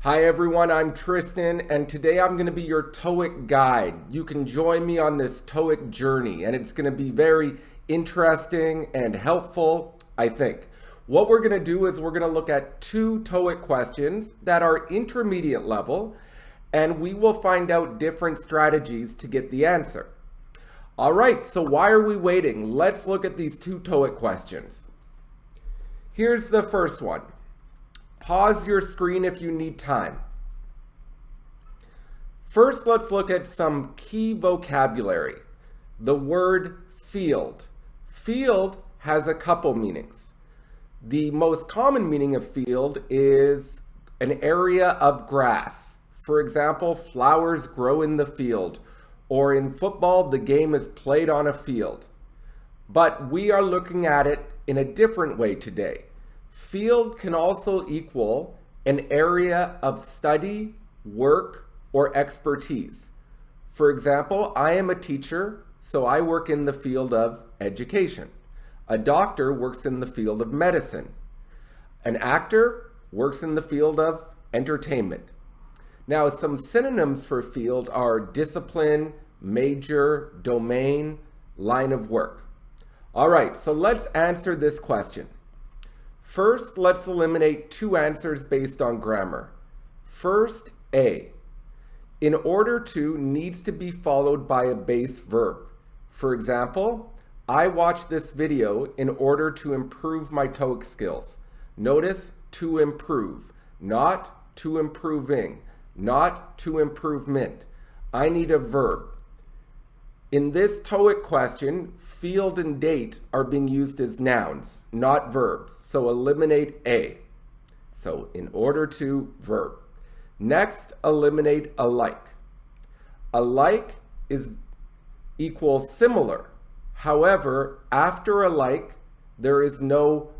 Hi everyone, I'm Tristan, and today I'm going to be your TOEIC guide. You can join me on this TOEIC journey, and it's going to be very interesting and helpful, I think. What we're going to do is we're going to look at two TOEIC questions that are intermediate level, and we will find out different strategies to get the answer. All right, so why are we waiting? Let's look at these two TOEIC questions. Here's the first one. Pause your screen if you need time. First, let's look at some key vocabulary. The word field. Field has a couple meanings. The most common meaning of field is an area of grass. For example, flowers grow in the field, or in football, the game is played on a field. But we are looking at it in a different way today. Field can also equal an area of study, work, or expertise. For example, I am a teacher, so I work in the field of education. A doctor works in the field of medicine. An actor works in the field of entertainment. Now, some synonyms for field are discipline, major, domain, line of work. All right, so let's answer this question. First, let's eliminate two answers based on grammar. First, A. In order to needs to be followed by a base verb. For example, I watched this video in order to improve my TOEIC skills. Notice to improve, not to improving, not to improvement. I need a verb. In this TOEIC question, field and date are being used as nouns, not verbs. So eliminate A. So in order to, verb. Next, eliminate alike. Alike is equals similar. However, after alike, there is no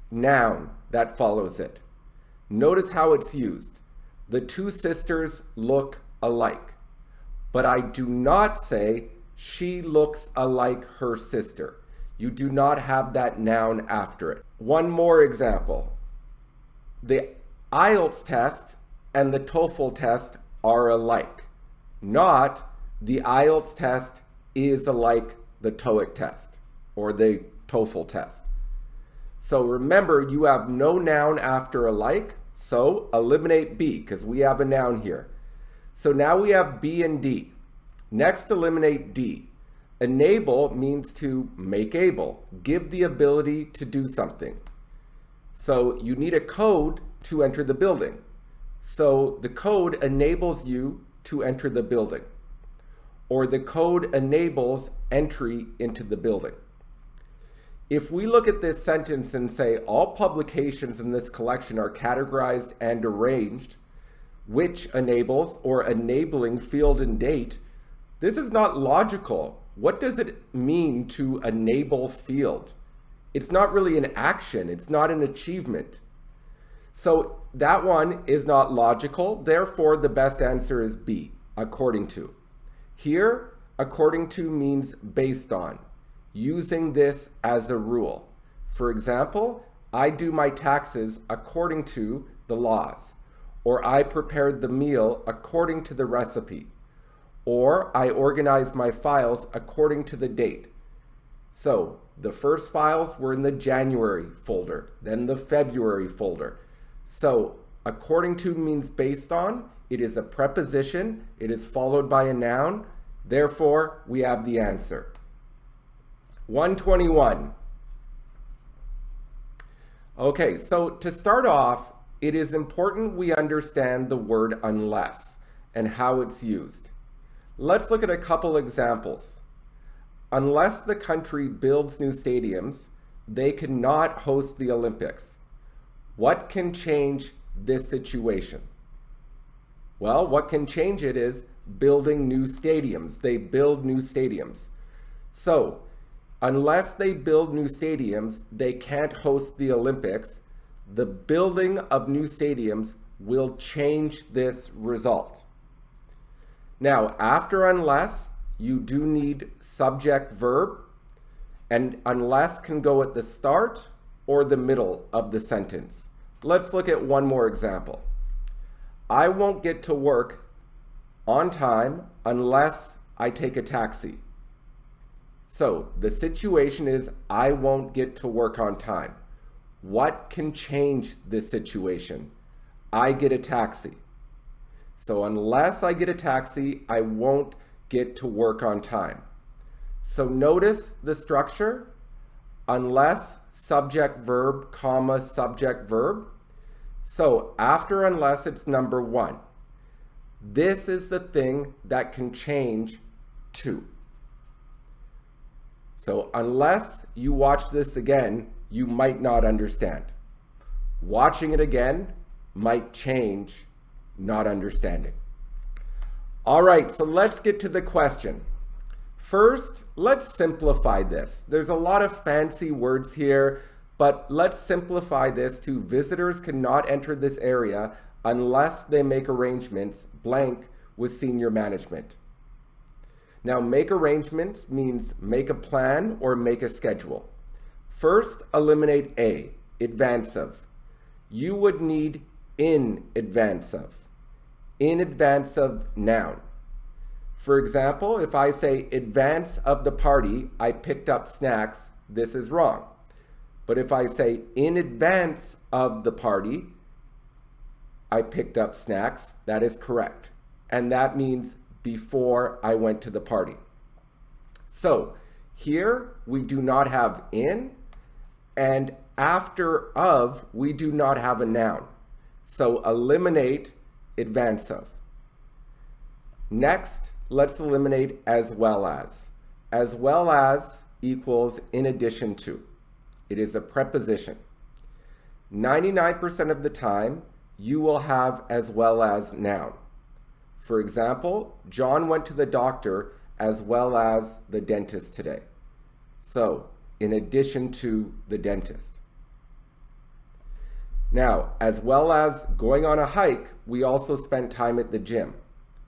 noun that follows it. Notice how it's used. The two sisters look alike. But I do not say she looks alike her sister. You do not have that noun after it. One more example. The IELTS test and the TOEFL test are alike. Not the IELTS test is alike the TOEIC test or the TOEFL test. So remember, you have no noun after alike, so eliminate B because we have a noun here. So now we have B and D. Next, eliminate D. Enable means to make able, give the ability to do something. So you need a code to enter the building. So the code enables you to enter the building, or the code enables entry into the building. If we look at this sentence and say all publications in this collection are categorized and arranged, which enables or enabling field and date, this is not logical. What does it mean to enable field? It's not really an action. It's not an achievement. So that one is not logical. Therefore, the best answer is B, according to. Here, according to means based on, using this as a rule. For example, I do my taxes according to the laws, or I prepared the meal according to the recipe, or I organized my files according to the date. So the first files were in the January folder, then the February folder. So according to means based on, it is a preposition, it is followed by a noun, therefore we have the answer. 121. Okay, so to start off, it is important we understand the word unless and how it's used. Let's look at a couple examples. Unless the country builds new stadiums, they cannot host the Olympics. What can change this situation? Well, what can change it is building new stadiums. They build new stadiums. So, unless they build new stadiums, they can't host the Olympics. The building of new stadiums will change this result. Now, after unless, you do need subject verb, and unless can go at the start or the middle of the sentence. Let's look at one more example. I won't get to work on time unless I take a taxi. So the situation is I won't get to work on time. What can change this situation? I get a taxi. So unless I get a taxi, I won't get to work on time. So notice the structure. Unless, subject verb, comma, subject verb. So after unless, it's number one. This is the thing that can change to. So unless you watch this again, you might not understand. Watching it again might change not understanding. All right, so let's get to the question. First, let's simplify this. There's a lot of fancy words here, but let's simplify this to visitors cannot enter this area unless they make arrangements blank with senior management. Now, make arrangements means make a plan or make a schedule. First, eliminate A, advance of. You would need in advance of. In advance of noun. For example, if I say advance of the party, I picked up snacks, this is wrong. But if I say in advance of the party, I picked up snacks, that is correct. And that means before I went to the party. So here we do not have in, and after of, we do not have a noun. So eliminate advance of. Next, let's eliminate as well as. As well as equals in addition to. It is a preposition. 99% of the time, you will have as well as noun. For example, John went to the doctor as well as the dentist today. So, in addition to the dentist. Now, as well as going on a hike, we also spent time at the gym.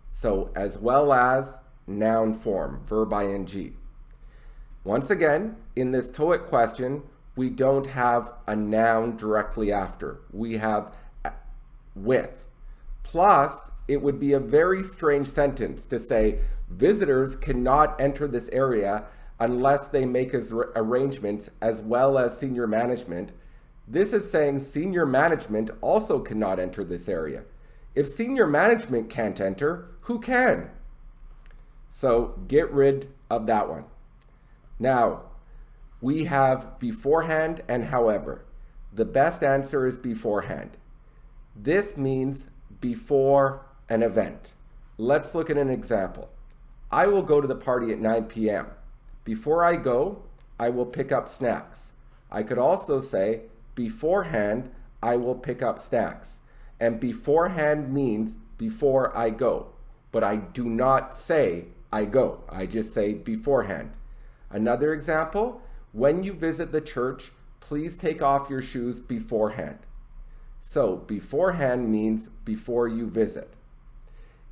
So, as well as noun form, verb ing. Once again, in this TOEIC question, we don't have a noun directly after. We have with. Plus, it would be a very strange sentence to say, visitors cannot enter this area unless they make arrangements as well as senior management. This is saying senior management also cannot enter this area. If senior management can't enter, who can? So get rid of that one. Now, we have beforehand and however. The best answer is beforehand. This means before an event. Let's look at an example. I will go to the party at 9 p.m. Before I go, I will pick up snacks. I could also say beforehand, I will pick up snacks. And beforehand means before I go. But I do not say I go. I just say beforehand. Another example, when you visit the church, please take off your shoes beforehand. So beforehand means before you visit.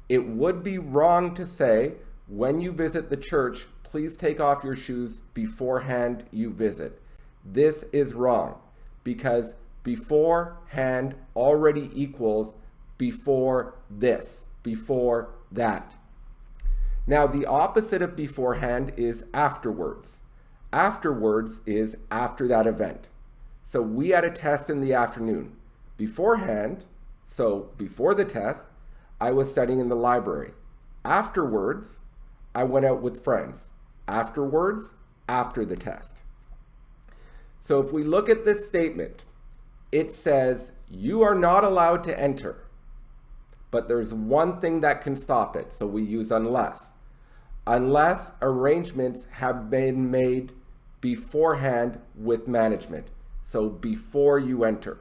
It would be wrong to say, when you visit the church, please take off your shoes beforehand you visit. This is wrong because beforehand already equals before this, before that. Now the opposite of beforehand is afterwards. Afterwards is after that event. So we had a test in the afternoon. Beforehand, so before the test, I was studying in the library. Afterwards, I went out with friends. Afterwards, after the test. So if we look at this statement, it says you are not allowed to enter, but there's one thing that can stop it. So we use unless. Unless arrangements have been made beforehand with management. So before you enter.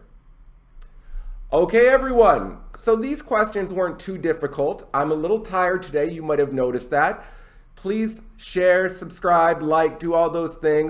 Okay, everyone. So these questions weren't too difficult. I'm a little tired today. You might have noticed that. Please share, subscribe, like, do all those things.